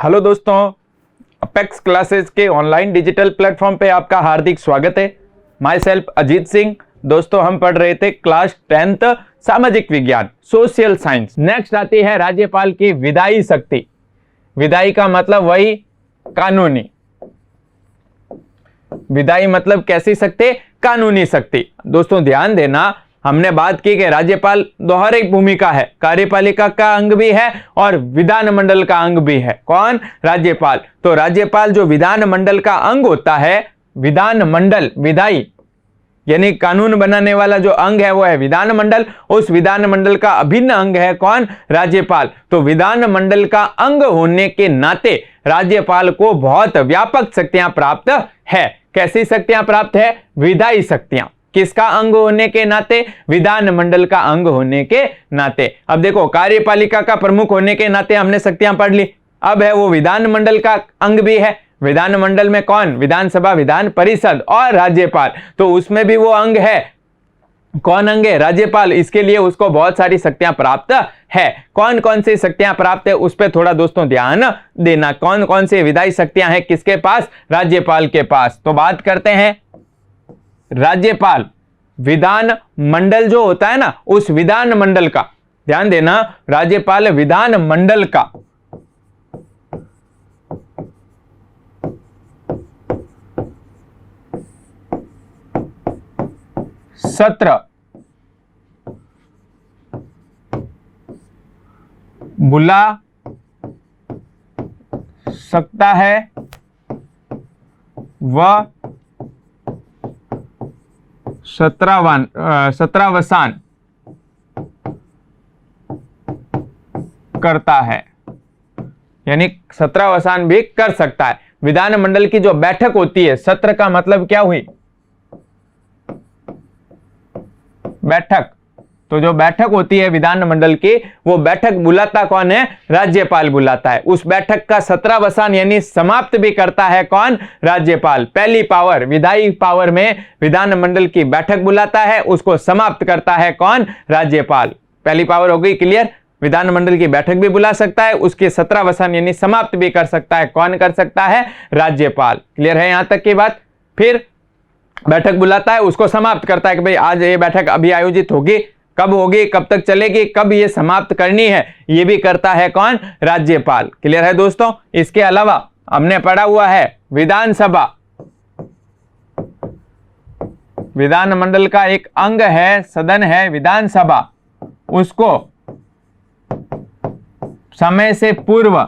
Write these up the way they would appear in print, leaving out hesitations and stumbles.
Hello दोस्तों, apex classes के online digital platform पे आपका हार्दिक स्वागत है। My self Ajit Singh. दोस्तों, हम पढ़ रहे थे क्लास 10th सामाजिक विज्ञान सोशल साइंस। नेक्स्ट आती है राज्यपाल की विधायी शक्ति। विधायी का मतलब वही कानूनी। विधायी मतलब कैसी शक्ति? कानूनी शक्ति। दोस्तों ध्यान देना, हमने बात की कि राज्यपाल दोहरी भूमिका है, कार्यपालिका का अंग भी है और विधानमंडल का अंग भी है। कौन? राज्यपाल। तो राज्यपाल जो विधानमंडल का अंग होता है, विधानमंडल विधायी यानी कानून बनाने वाला जो अंग है वो है विधानमंडल। उस विधानमंडल का अभिन्न अंग है कौन? राज्यपाल। तो विधानमंडल का अंग होने के नाते राज्यपाल को बहुत व्यापक शक्तियां प्राप्त है। कैसी शक्तियां प्राप्त है? विधायी शक्तियां। किसका अंग होने के नाते? विधानमंडल का अंग होने के नाते। अब देखो, कार्यपालिका का प्रमुख होने के नाते हमने शक्तियां पढ़ ली। अब है वो विधानमंडल का अंग भी है। विधानमंडल में कौन? विधानसभा, विधान परिषद और राज्यपाल। तो उसमें भी वो अंग है। कौन अंग है? राज्यपाल। इसके लिए उसको बहुत सारी शक्तियां प्राप्त है। कौन कौन सी शक्तियां प्राप्त है उस पर थोड़ा दोस्तों ध्यान देना। कौन कौन सी विधायी शक्तियां हैं किसके पास? राज्यपाल के पास। तो बात करते हैं राज्यपाल। विधान मंडल जो होता है ना, उस विधान मंडल का ध्यान देना। राज्यपाल विधान मंडल का सत्र बुला सकता है व सत्रावसान करता है, यानी सत्रावसान भी कर सकता है। विधानमंडल की जो बैठक होती है, सत्र का मतलब क्या हुई? बैठक। तो जो बैठक होती है विधानमंडल की, वो बैठक बुलाता कौन है? राज्यपाल बुलाता है। उस बैठक का सत्रावसान यानी समाप्त भी करता है कौन? राज्यपाल। पहली पावर, विधायी पावर में विधानमंडल की बैठक बुलाता है, उसको समाप्त करता है कौन? राज्यपाल। पहली पावर हो गई क्लियर। विधानमंडल की बैठक भी बुला सकता है, उसके सत्रावसान यानी समाप्त भी कर सकता है। कौन कर सकता है? राज्यपाल। क्लियर है यहां तक की बात? फिर बैठक बुलाता है, उसको समाप्त करता है कि भाई आज ये बैठक अभी आयोजित होगी, कब होगी, कब तक चलेगी, कब ये समाप्त करनी है, ये भी करता है कौन? राज्यपाल। क्लियर है दोस्तों? इसके अलावा हमने पढ़ा हुआ है विधानसभा। विधानमंडल का एक अंग है, सदन है विधानसभा। उसको समय से पूर्व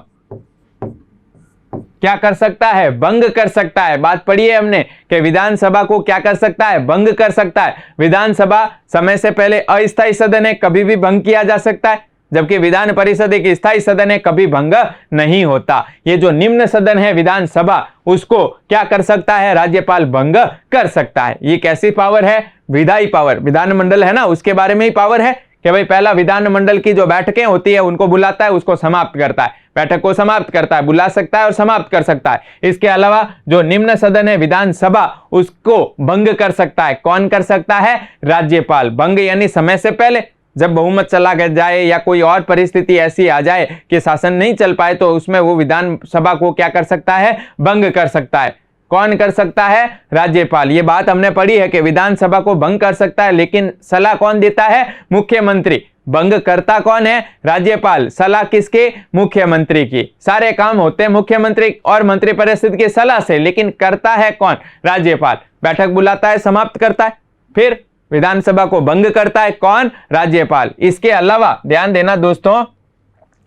क्या कर सकता है? भंग कर सकता है। बात पढ़ी है हमने कि विधानसभा को क्या कर सकता है? भंग कर सकता है। विधानसभा समय से पहले अस्थायी सदन है, कभी भी भंग किया जा सकता है, जबकि विधान परिषद एक स्थायी सदन है, कभी भंग नहीं होता। ये जो निम्न सदन है विधानसभा, उसको क्या कर सकता है? राज्यपाल भंग कर सकता है। ये कैसी पावर है? विधायी पावर। विधानमंडल है ना, उसके बारे में ही पावर है कि भाई पहला विधानमंडल की जो बैठकें होती है उनको बुलाता है, उसको समाप्त करता है। बैठक को समाप्त करता है, बुला सकता है और समाप्त कर सकता है। इसके अलावा जो निम्न सदन है विधानसभा, उसको भंग कर सकता है। कौन कर सकता है? राज्यपाल। भंग यानी समय से पहले, जब बहुमत चला जाए या कोई और परिस्थिति ऐसी आ जाए कि शासन नहीं चल पाए, तो उसमें वो विधानसभा को क्या कर सकता है? भंग कर सकता है। कौन कर सकता है? राज्यपाल। ये बात हमने पढ़ी है कि विधानसभा को भंग कर सकता है, लेकिन सलाह कौन देता है? मुख्यमंत्री। भंग करता कौन है? राज्यपाल। सलाह किसके? मुख्यमंत्री की। सारे काम होते हैं मुख्यमंत्री और मंत्रिपरिषद की सलाह से, लेकिन करता है कौन? राज्यपाल। बैठक बुलाता है, समाप्त करता है, फिर विधानसभा को भंग करता है कौन? राज्यपाल। इसके अलावा ध्यान देना दोस्तों,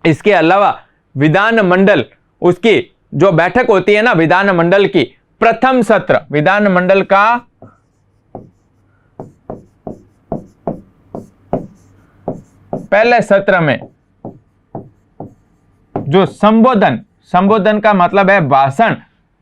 इसके अलावा विधानमंडल, उसकी जो बैठक होती है ना विधानमंडल की, प्रथम सत्र, विधानमंडल का पहले सत्र में जो संबोधन, संबोधन का मतलब है भाषण।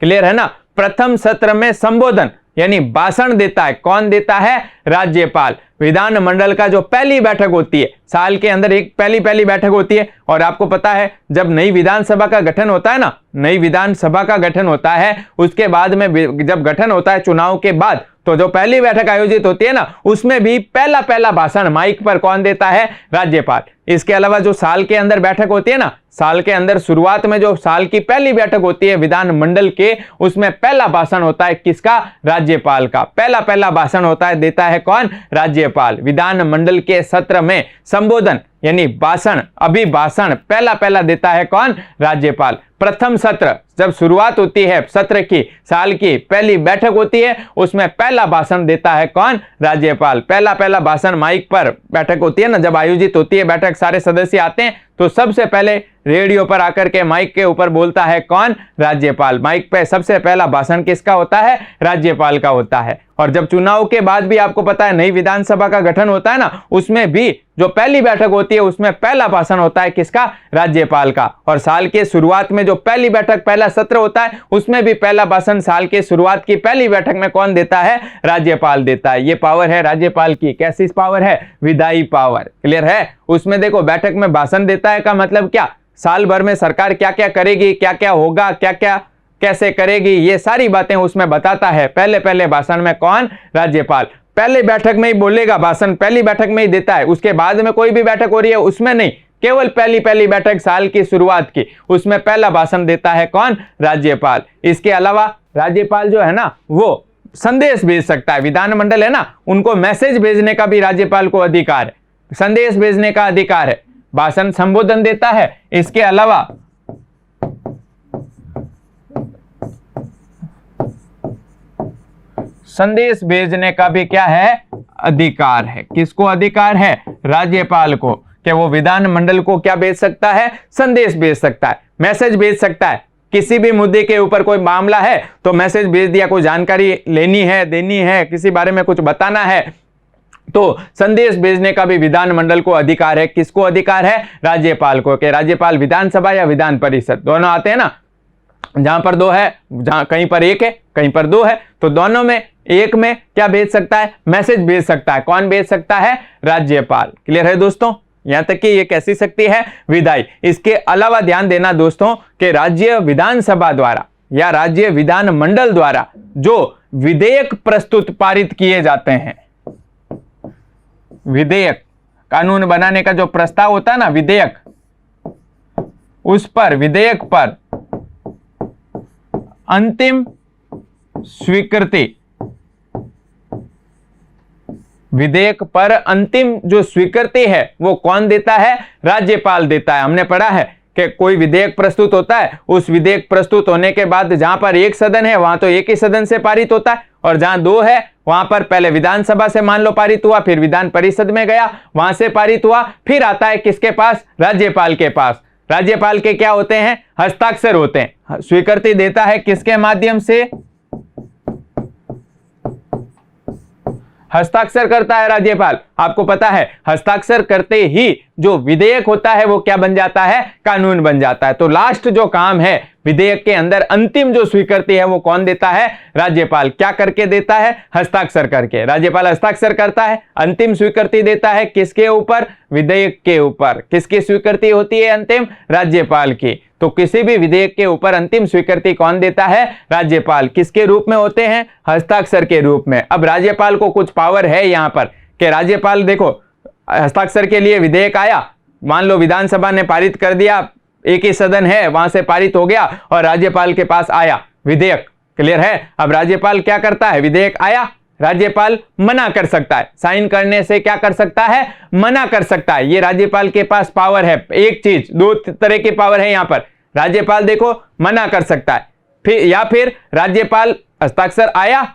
क्लियर है ना? प्रथम सत्र में संबोधन यानी भाषण देता है। कौन देता है? राज्यपाल। विधानमंडल का जो पहली बैठक होती है, साल के अंदर एक पहली बैठक होती है, और आपको पता है जब नई विधानसभा का गठन होता है ना, नई विधानसभा का गठन होता है, उसके बाद में जब गठन होता है चुनाव के बाद, तो जो पहली बैठक आयोजित होती है ना, उसमें भी पहला भाषण माइक पर कौन देता है? राज्यपाल। इसके अलावा जो साल के अंदर बैठक होती है ना, साल के अंदर शुरुआत में जो साल की पहली बैठक होती है विधानमंडल के, उसमें पहला भाषण होता है किसका? राज्यपाल का। पहला भाषण होता है, देता है कौन? राज्यपाल। विधानमंडल के सत्र में संबोधन यानी भाषण, अभिभाषण पहला देता है कौन? राज्यपाल। प्रथम सत्र जब शुरुआत होती है सत्र की, साल की पहली बैठक होती है, उसमें पहला भाषण देता है कौन? राज्यपाल। पहला भाषण माइक पर बैठक होती है ना, जब आयोजित होती है बैठक, सारे सदस्य आते हैं, तो सबसे पहले रेडियो पर आकर के माइक के ऊपर बोलता है कौन? राज्यपाल। माइक पे सबसे पहला भाषण किसका होता है? राज्यपाल का होता है। और जब चुनाव के बाद भी आपको पता है नई विधानसभा का गठन होता है ना, उसमें भी जो पहली बैठक होती है उसमें पहला भाषण होता है किसका? राज्यपाल का। और साल के शुरुआत में जो पहली बैठक, पहला सत्र होता है, उसमें भी पहला भाषण साल के शुरुआत की पहली बैठक में कौन देता है? राज्यपाल देता है। ये पावर है राज्यपाल की। कैसी पावर है? विधायी पावर। क्लियर है? उसमें देखो बैठक में भाषण देता है का मतलब क्या? साल भर में सरकार क्या क्या करेगी, क्या क्या होगा, क्या क्या कैसे करेगी, ये सारी बातें उसमें बताता है। पहले भाषण में कौन? राज्यपाल। पहले बैठक में ही बोलेगा, भाषण पहली बैठक में ही देता है, उसके बाद में कोई भी बैठक हो रही है उसमें नहीं, केवल पहली बैठक साल की शुरुआत की, उसमें पहला भाषण देता है कौन? राज्यपाल। इसके अलावा राज्यपाल जो है ना, वो संदेश भेज सकता है। विधानमंडल है ना, उनको मैसेज भेजने का भी राज्यपाल को अधिकार है, संदेश भेजने का अधिकार है। भाषण संबोधन देता है, इसके अलावा संदेश भेजने का भी क्या है? अधिकार है। किसको अधिकार है? राज्यपाल को, कि वो विधानमंडल को क्या भेज सकता है? संदेश भेज सकता है, मैसेज भेज सकता है। किसी भी मुद्दे के ऊपर कोई मामला है तो मैसेज भेज दिया, कोई जानकारी लेनी है, देनी है, किसी बारे में कुछ बताना है, तो संदेश भेजने का भी विधानमंडल को अधिकार है। किसको अधिकार है? राज्यपाल को। कि राज्यपाल विधानसभा या विधान परिषद दोनों आते हैं ना, जहां पर दो है, जहां कहीं पर एक है, कहीं पर दो है, तो दोनों में एक में क्या भेज सकता है? मैसेज भेज सकता है। कौन भेज सकता है? राज्यपाल। क्लियर है दोस्तों? यहां तक कि ये कैसी शक्ति है? विधायी। इसके अलावा ध्यान देना दोस्तों कि राज्य विधानसभा द्वारा या राज्य विधानमंडल द्वारा जो विधेयक प्रस्तुत पारित किए जाते हैं, विधेयक कानून बनाने का जो प्रस्ताव होता है ना, विधेयक, उस पर, विधेयक पर अंतिम स्वीकृति, विधेयक पर अंतिम जो स्वीकृति है वो कौन देता है? राज्यपाल देता है। हमने पढ़ा है कि कोई विधेयक प्रस्तुत होता है, उस विधेयक प्रस्तुत होने के बाद जहां पर एक सदन है वहां तो एक ही सदन से पारित होता है, और जहां दो है वहां पर पहले विधानसभा से मान लो पारित हुआ, फिर विधान परिषद में गया, वहां से पारित हुआ, फिर आता है किसके पास? राज्यपाल के पास। राज्यपाल के क्या होते हैं? हस्ताक्षर होते हैं। स्वीकृति देता है किसके माध्यम से? हस्ताक्षर करता है राज्यपाल। आपको पता है हस्ताक्षर करते ही जो विधेयक होता है वो क्या बन जाता है? कानून बन जाता है। तो लास्ट जो काम है विधेयक के अंदर, अंतिम जो स्वीकृति है वो कौन देता है? राज्यपाल। क्या करके देता है? हस्ताक्षर करके। राज्यपाल हस्ताक्षर करता है, अंतिम स्वीकृति देता है किसके ऊपर? विधेयक के ऊपर। किसकी स्वीकृति होती है अंतिम? राज्यपाल की। तो किसी भी विधेयक के ऊपर अंतिम स्वीकृति कौन देता है? राज्यपाल। किसके रूप में होते हैं? हस्ताक्षर के रूप में। अब राज्यपाल को कुछ पावर है यहां पर कि राज्यपाल देखो, हस्ताक्षर के लिए विधेयक आया, मान लो विधानसभा ने पारित कर दिया, एक ही सदन है वहां से पारित हो गया, और राज्यपाल के पास आया विधेयक। क्लियर है? अब राज्यपाल क्या करता है? विधेयक आया, राज्यपाल मना कर सकता है, साइन करने से क्या कर सकता है? मना कर सकता है। ये राज्यपाल के पास पावर है। एक चीज, दो तरह की पावर है यहां पर। राज्यपाल देखो मना कर सकता है, फिर या फिर राज्यपाल हस्ताक्षर आया,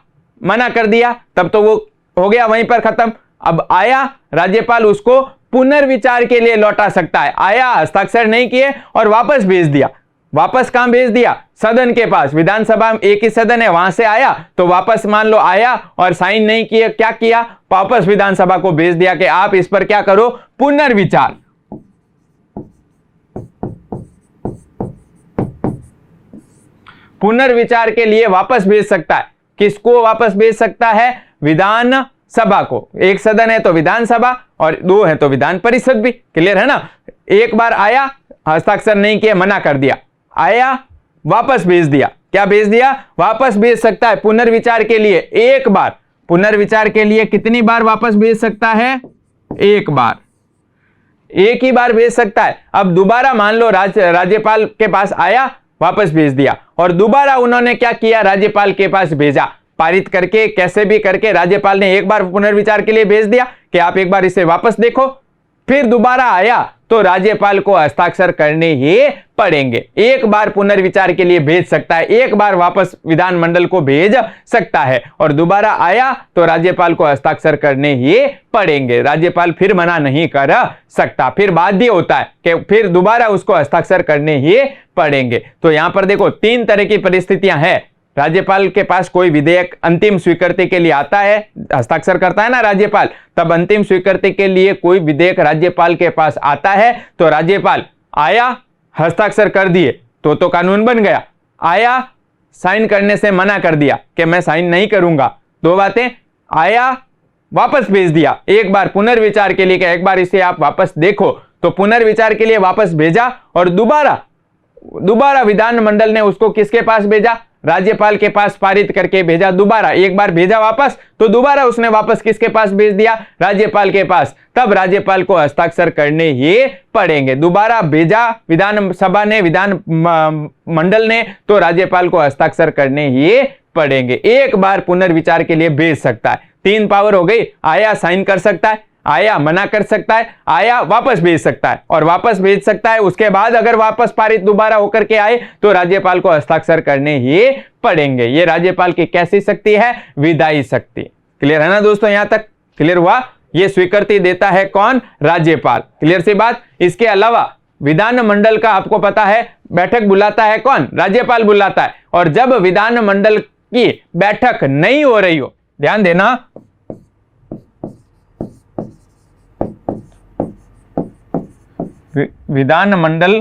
मना कर दिया, तब तो वो हो गया वहीं पर खत्म। अब आया, राज्यपाल उसको पुनर्विचार के लिए लौटा सकता है। आया, हस्ताक्षर नहीं किए और वापस भेज दिया। वापस कहां भेज दिया? सदन के पास। विधानसभा में एक ही सदन है, वहां से आया तो वापस मान लो आया और साइन नहीं किए, क्या किया? वापस विधानसभा को भेज दिया कि आप इस पर क्या करो? पुनर्विचार। पुनर्विचार के लिए वापस भेज सकता है। किसको वापस भेज सकता है? विधानसभा को। एक सदन है तो विधानसभा, और दो है तो विधान परिषद भी। क्लियर है ना? एक बार आया, हस्ताक्षर नहीं किए, मना कर दिया, आया, वापस भेज दिया। क्या भेज दिया? वापस भेज सकता है पुनर्विचार के लिए। एक बार। पुनर्विचार के लिए कितनी बार वापस भेज सकता है? एक बार। एक ही बार भेज सकता है। अब दोबारा मान लो राज्यपाल के पास आया, वापस भेज दिया, और दोबारा उन्होंने क्या किया, राज्यपाल के पास भेजा, पारित करके कैसे भी करके राज्यपाल ने एक बार पुनर्विचार के लिए भेज दिया कि आप एक बार इसे वापस देखो। फिर दोबारा आया तो राज्यपाल को हस्ताक्षर करने ही पड़ेंगे। एक बार पुनर्विचार के लिए भेज सकता है, एक बार वापस विधानमंडल को भेज सकता है, और दोबारा आया तो राज्यपाल को हस्ताक्षर करने ही पड़ेंगे। राज्यपाल फिर मना नहीं कर सकता, फिर बाध्य होता है कि फिर दोबारा उसको हस्ताक्षर करने ही पड़ेंगे। तो यहां पर देखो 3 तरह की परिस्थितियां हैं। राज्यपाल के पास कोई विधेयक अंतिम स्वीकृति के लिए आता है, हस्ताक्षर करता है ना राज्यपाल, तब अंतिम स्वीकृति के लिए कोई विधेयक राज्यपाल के पास आता है तो राज्यपाल आया, हस्ताक्षर कर दिए तो कानून बन गया। आया, साइन करने से मना कर दिया कि मैं साइन नहीं करूंगा, 2 बातें। आया, वापस भेज दिया, एक बार पुनर्विचार के लिए कि एक बार इसे आप वापस देखो, तो पुनर्विचार के लिए वापस भेजा, और दोबारा विधानमंडल ने उसको किसके पास भेजा, राज्यपाल के पास पारित करके भेजा। दोबारा एक बार भेजा वापस, तो दोबारा उसने वापस किसके पास भेज दिया, राज्यपाल के पास, तब राज्यपाल को हस्ताक्षर करने ही पड़ेंगे। दोबारा भेजा विधानसभा ने, विधानमंडल ने, तो राज्यपाल को हस्ताक्षर करने ही पड़ेंगे। एक बार पुनर्विचार के लिए भेज सकता है। 3 पावर हो गई। आया, साइन कर सकता है, आया, मना कर सकता है, आया, वापस भेज सकता है, और वापस भेज सकता है। उसके बाद अगर वापस पारित दोबारा होकर के आए तो राज्यपाल को हस्ताक्षर करने ही पड़ेंगे। ये राज्यपाल की कैसी शक्ति है, विधायी शक्ति। क्लियर है ना दोस्तों, यहां तक क्लियर हुआ। ये स्वीकृति देता है कौन, राज्यपाल। क्लियर सी बात। इसके अलावा विधानमंडल का आपको पता है बैठक बुलाता है कौन, राज्यपाल बुलाता है। और जब विधानमंडल की बैठक नहीं हो रही हो, ध्यान देना, विधानमंडल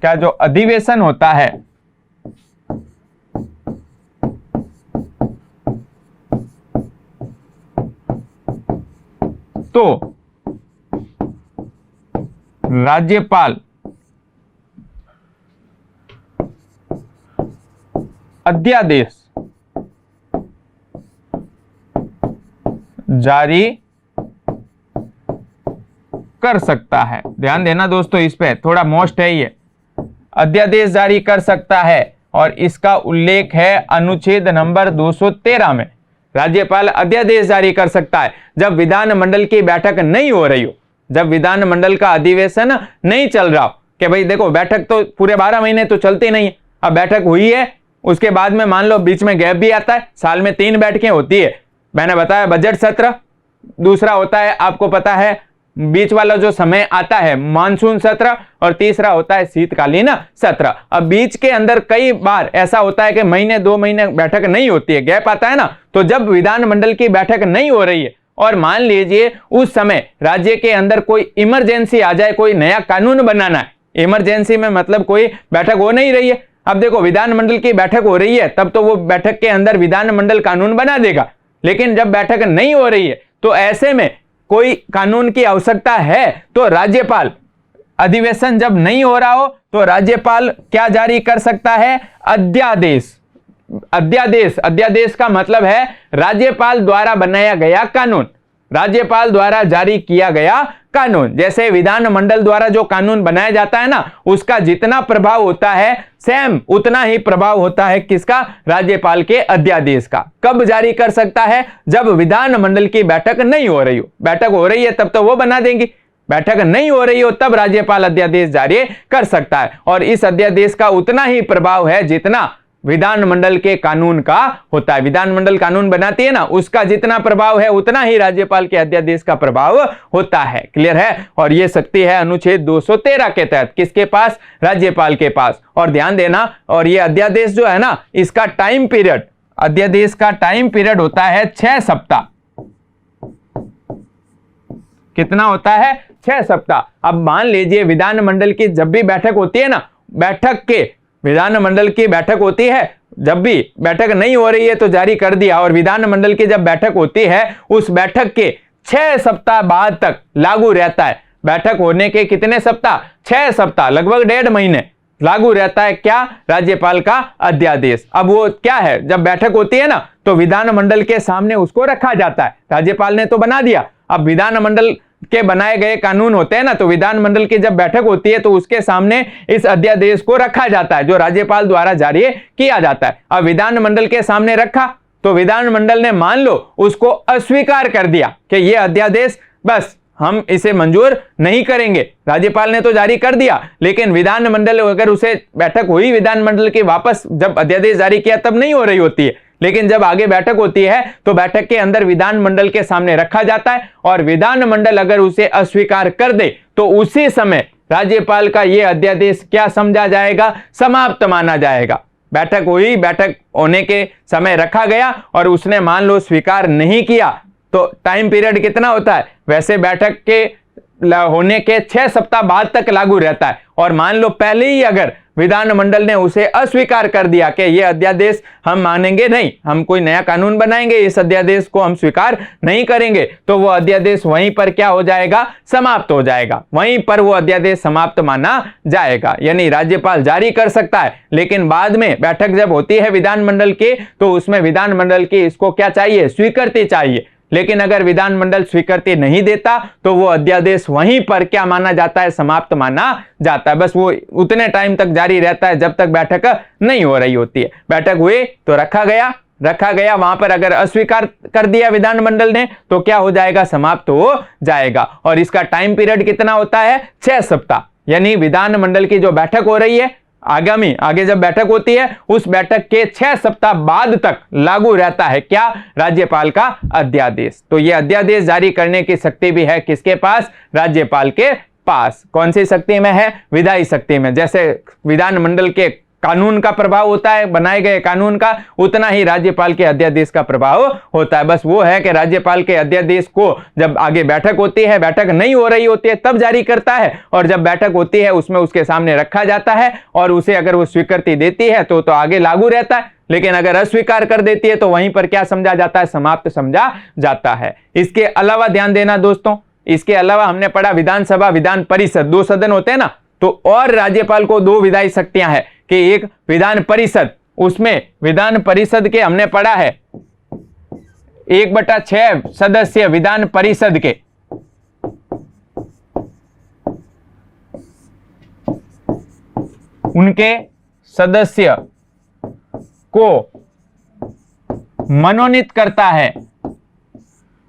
का जो अधिवेशन होता है, तो राज्यपाल अध्यादेश जारी कर सकता है। ध्यान देना दोस्तों, इस पे थोड़ा मोस्ट है ये, अध्यादेश जारी कर सकता है, और इसका उल्लेख है अनुच्छेद नंबर 213 में। राज्यपाल अध्यादेश जारी कर सकता है जब विधानमंडल की बैठक नहीं हो रही हो, जब विधानमंडल का अधिवेशन नहीं चल रहा हो, कि भाई देखो बैठक तो पूरे 12 महीने तो चलती नहीं है, अब बैठक हुई है, उसके बाद में मान लो बीच में गैप भी आता है, साल में 3 बैठकें होती है। मैंने बताया बजट सत्र, दूसरा होता है आपको पता है बीच वाला जो समय आता है मानसून सत्र, और तीसरा होता है शीतकालीन सत्र। अब बीच के अंदर कई बार ऐसा होता है कि महीने 2 महीने बैठक नहीं होती है, गैप आता है ना, तो जब विधानमंडल की बैठक नहीं हो रही है और मान लीजिए उस समय राज्य के अंदर कोई इमरजेंसी आ जाए, कोई नया कानून बनाना है, इमरजेंसी में मतलब कोई बैठक हो नहीं रही है, अब देखो विधानमंडल की बैठक हो रही है तब तो वो बैठक के अंदर विधानमंडल कानून बना देगा, लेकिन जब बैठक नहीं हो रही है तो ऐसे में कोई कानून की आवश्यकता है तो राज्यपाल, अधिवेशन जब नहीं हो रहा हो तो राज्यपाल क्या जारी कर सकता है, अध्यादेश। अध्यादेश, अध्यादेश का मतलब है राज्यपाल द्वारा बनाया गया कानून, राज्यपाल द्वारा जारी किया गया कानून। जैसे विधानमंडल द्वारा जो कानून बनाया जाता है ना, उसका जितना प्रभाव होता है सेम उतना ही प्रभाव होता है किसका, राज्यपाल के अध्यादेश का। कब जारी कर सकता है, जब विधानमंडल की बैठक नहीं हो रही हो, बैठक हो रही है तब तो वो बना देंगी, बैठक नहीं हो रही हो तब राज्यपाल अध्यादेश जारी कर सकता है। और इस अध्यादेश का उतना ही प्रभाव है जितना विधानमंडल के कानून का होता है। विधानमंडल कानून बनाती है ना, उसका जितना प्रभाव है उतना ही राज्यपाल के अध्यादेश का प्रभाव होता है। क्लियर है। और यह शक्ति है अनुच्छेद 213 के तहत, किसके पास, राज्यपाल के पास। और ध्यान देना, और यह अध्यादेश जो है ना, इसका टाइम पीरियड, अध्यादेश का टाइम पीरियड होता है 6 सप्ताह। कितना होता है, 6 सप्ताह। अब मान लीजिए विधानमंडल की जब भी बैठक होती है ना, बैठक के विधानमंडल की बैठक होती है, जब भी बैठक नहीं हो रही है तो जारी कर दिया, और विधानमंडल की जब बैठक होती है उस बैठक के 6 सप्ताह बाद तक लागू रहता है। बैठक होने के कितने सप्ताह, 6 सप्ताह, लगभग 1.5 महीने। लागू रहता है क्या? राज्यपाल का अध्यादेश। अब वो क्या है, जब बैठक होती है ना तो विधानमंडल के सामने उसको रखा जाता है। राज्यपाल ने तो बना दिया, अब विधानमंडल के बनाए गए कानून होते हैं ना, तो विधानमंडल की जब बैठक होती है तो उसके सामने इस अध्यादेश को रखा जाता है जो राज्यपाल द्वारा जारी किया जाता है। अब विधानमंडल के सामने रखा तो विधानमंडल ने मान लो उसको अस्वीकार कर दिया कि यह अध्यादेश बस हम इसे मंजूर नहीं करेंगे। राज्यपाल ने तो जारी कर दिया, लेकिन विधानमंडल अगर उसे बैठक हुई विधानमंडल की वापस जब अध्यादेश जारी किया तब नहीं हो रही होती है, लेकिन जब आगे बैठक होती है तो बैठक के अंदर विधानमंडल के सामने रखा जाता है और विधानमंडल अगर उसे अस्वीकार कर दे तो उसी समय राज्यपाल का यह अध्यादेश क्या समझा जाएगा? समाप्त माना जाएगा। बैठक हुई, बैठक होने के समय रखा गया और उसने मान लो स्वीकार नहीं किया तो टाइम पीरियड कितना होता है? वैसे बैठक के होने के 6 सप्ताह बाद तक लागू रहता है, और मान लो पहले ही अगर विधानमंडल ने उसे अस्वीकार कर दिया कि यह अध्यादेश हम मानेंगे नहीं, हम कोई नया कानून बनाएंगे, इस अध्यादेश को हम स्वीकार नहीं करेंगे, तो वो अध्यादेश वहीं पर क्या हो जाएगा? समाप्त हो जाएगा। वहीं पर वो अध्यादेश समाप्त माना जाएगा। यानी राज्यपाल जारी कर सकता है, लेकिन बाद में बैठक जब होती है विधानमंडल की तो उसमें विधानमंडल की इसको क्या चाहिए? स्वीकृति चाहिए। लेकिन अगर विधानमंडल स्वीकृति नहीं देता तो वो अध्यादेश वहीं पर क्या माना जाता है? समाप्त माना जाता है। बस वो उतने टाइम तक जारी रहता है जब तक बैठक नहीं हो रही होती है। बैठक हुई तो रखा गया, वहां पर अगर अस्वीकार कर दिया विधानमंडल ने तो क्या हो जाएगा? समाप्त हो जाएगा। और इसका टाइम पीरियड कितना होता है? 6 सप्ताह। यानी विधानमंडल की जो बैठक हो रही है आगे जब बैठक होती है उस बैठक के 6 सप्ताह बाद तक लागू रहता है क्या? राज्यपाल का अध्यादेश। तो यह अध्यादेश जारी करने की शक्ति भी है किसके पास? राज्यपाल के पास। कौन सी शक्ति में है? विधायी शक्ति में। जैसे विधानमंडल के कानून का प्रभाव होता है, बनाए गए कानून का, उतना ही राज्यपाल के अध्यादेश का प्रभाव होता है। बस वो है कि राज्यपाल के अध्यादेश को जब आगे बैठक होती है, बैठक नहीं हो रही होती है तब जारी करता है, और जब बैठक होती है उसमें उसके सामने रखा जाता है और उसे अगर वो स्वीकृति देती है तो आगे लागू रहता है। लेकिन अगर अस्वीकार कर देती है तो वहीं पर क्या समझा जाता है? समाप्त समझा जाता है। इसके अलावा ध्यान देना दोस्तों, इसके अलावा हमने पढ़ा विधानसभा, विधान परिषद, 2 सदन होते हैं ना, तो और राज्यपाल को 2 विधायी शक्तियां हैं कि एक विधान परिषद, उसमें विधान परिषद के हमने पढ़ा है 1/6 सदस्य विधान परिषद के उनके सदस्य को मनोनीत करता है।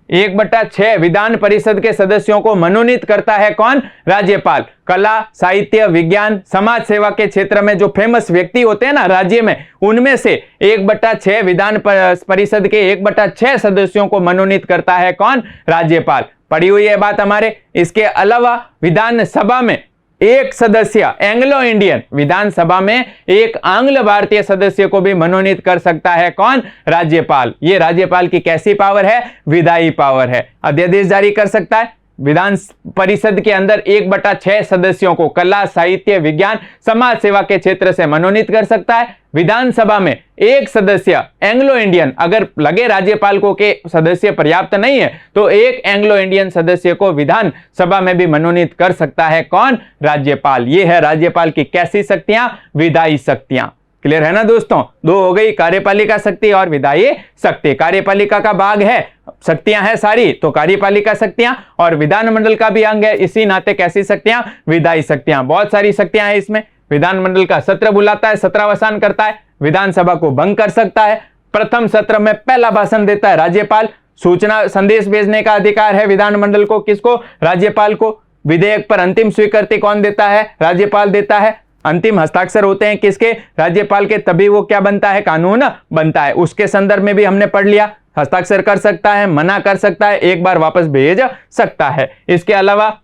1/6 विधान परिषद के सदस्यों को मनोनीत करता है कौन? राज्यपाल। कला, साहित्य, विज्ञान, समाज सेवा के क्षेत्र में जो फेमस व्यक्ति होते हैं ना राज्य में, उनमें से 1/6 विधान परिषद के 1/6 सदस्यों को मनोनीत करता है कौन? राज्यपाल। पढ़ी हुई है बात हमारे। इसके अलावा विधानसभा में एक सदस्य एंग्लो इंडियन, विधानसभा में एक आंग्ल भारतीय सदस्य को भी मनोनीत कर सकता है कौन? राज्यपाल। ये राज्यपाल की कैसी पावर है? विधायी पावर है। अध्यादेश जारी कर सकता है। विधान परिषद के अंदर 1/6 सदस्यों को कला, साहित्य, विज्ञान, समाज सेवा के क्षेत्र से मनोनीत कर सकता है। विधानसभा में एक सदस्य एंग्लो इंडियन, अगर लगे राज्यपाल को कि सदस्य पर्याप्त नहीं है तो एक एंग्लो इंडियन सदस्य को विधान सभा में भी मनोनीत कर सकता है कौन? राज्यपाल। ये है राज्यपाल की कैसी शक्तियां? विधायी शक्तियां। क्लियर है ना दोस्तों? 2 हो गई, कार्यपालिका शक्ति और विधायी शक्ति। कार्यपालिका का भाग है, शक्तियां हैं सारी, तो कार्यपालिका शक्तियां, और विधानमंडल का भी अंग है, इसी नाते कैसी शक्तियां? विधायी शक्तियां। बहुत सारी शक्तियां हैं इसमें। विधानमंडल का सत्र बुलाता है, सत्रावसान करता है, विधानसभा को भंग कर सकता है, प्रथम सत्र में पहला भाषण देता है राज्यपाल, सूचना संदेश भेजने का अधिकार है विधानमंडल को, किसको? राज्यपाल को। विधेयक पर अंतिम स्वीकृति कौन देता है? राज्यपाल देता है। अंतिम हस्ताक्षर होते हैं किसके? राज्यपाल के, तभी वो क्या बनता है? कानून बनता है। उसके संदर्भ में भी हमने पढ़ लिया, हस्ताक्षर कर सकता है, मना कर सकता है, एक बार वापस भेज सकता है। इसके अलावा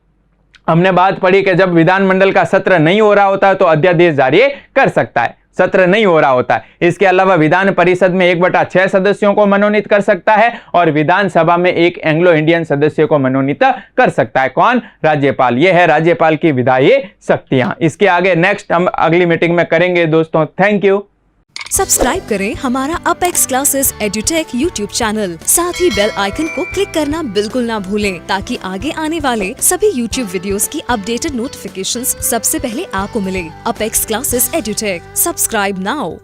हमने बात पढ़ी कि जब विधानमंडल का सत्र नहीं हो रहा होता है तो अध्यादेश जारी कर सकता है, सत्र नहीं हो रहा होता है। इसके अलावा विधान परिषद में 1/6 सदस्यों को मनोनीत कर सकता है और विधानसभा में एक एंग्लो इंडियन सदस्य को मनोनीत कर सकता है कौन? राज्यपाल। यह है राज्यपाल की विधायी शक्तियां। इसके आगे नेक्स्ट हम अगली मीटिंग में करेंगे दोस्तों। Thank you. सब्सक्राइब करें हमारा apex classes edutech YouTube channel. साथ ही बेल आइकन को क्लिक करना बिल्कुल ना भूलें ताकि आगे आने वाले सभी यूट्यूब वीडियोस की अपडेटेड नोटिफिकेशंस सबसे पहले आपको मिले। Apex classes edutech, subscribe now.